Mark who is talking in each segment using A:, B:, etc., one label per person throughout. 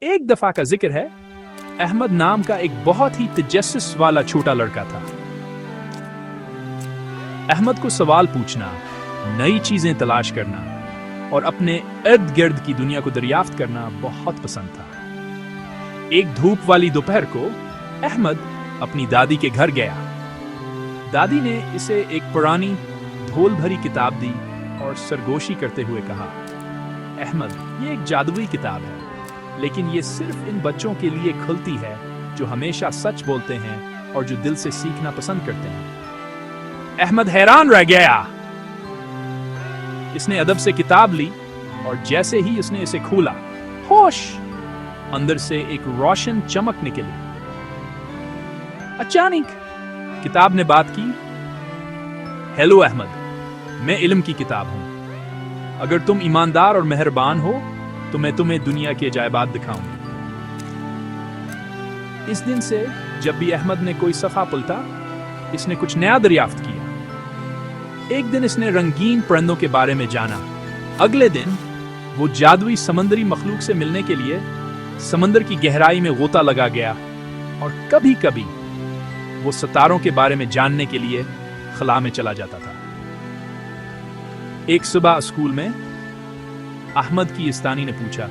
A: एक दफा का जिक्र है, अहमद नाम का एक बहुत ही तजस्सुस वाला छोटा लड़का था। अहमद को सवाल पूछना, नई चीजें तलाश करना और अपने इर्द गिर्द की दुनिया को दरियाफ्त करना बहुत पसंद था। एक धूप वाली दोपहर को अहमद अपनी दादी के घर गया। दादी ने इसे एक पुरानी धूल भरी किताब दी और सरगोशी करते हुए कहा, अहमद, ये एक जादुई किताब है, लेकिन ये सिर्फ इन बच्चों के लिए खुलती है जो हमेशा सच बोलते हैं और जो दिल से सीखना पसंद करते हैं। अहमद हैरान रह गया। इसने अदब से किताब ली और जैसे ही इसने इसे खोला, होश! अंदर से एक रोशन चमक निकली। अचानक किताब ने बात की, हेलो अहमद, मैं इल्म की किताब हूं। अगर तुम ईमानदार और मेहरबान हो तो मैं तुम्हें दुनिया के अजायबात दिखाऊंगा। इस दिन से जब भी अहमद ने कोई सफ़ा पलटा, इसने कुछ नया दरियाफ्त किया। एक दिन इसने रंगीन परिंदों के बारे में जाना। अगले दिन वो जादुई समंदरी मखलूक से मिलने के लिए समंदर की गहराई में गोता लगा गया और कभी कभी वो सितारों के बारे में जानने के लिए खला में चला जाता था। एक सुबह स्कूल में अहमद की इस्तानी ने पूछा,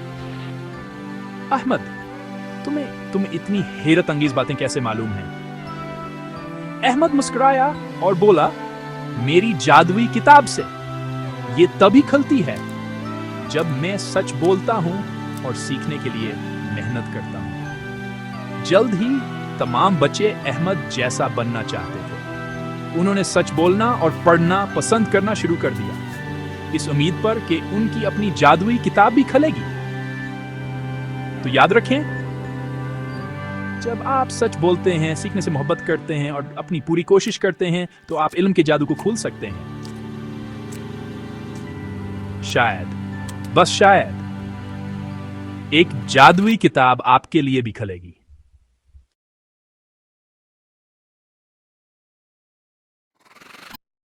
A: अहमद, तुम्हें इतनी हैरत अंगेज बातें कैसे मालूम हैं? अहमद मुस्कुराया और बोला, मेरी जादुई किताब से। ये तभी खुलती है जब मैं सच बोलता हूं और सीखने के लिए मेहनत करता हूं। जल्द ही तमाम बच्चे अहमद जैसा बनना चाहते थे। उन्होंने सच बोलना और पढ़ना पसंद करना शुरू कर दिया, इस उम्मीद पर कि उनकी अपनी जादुई किताब भी खुलेगी। तो याद रखें, जब आप सच बोलते हैं, सीखने से मोहब्बत करते हैं और अपनी पूरी कोशिश करते हैं, तो आप इल्म के जादू को खोल सकते हैं। शायद, बस शायद, एक जादुई किताब आपके लिए भी खुलेगी।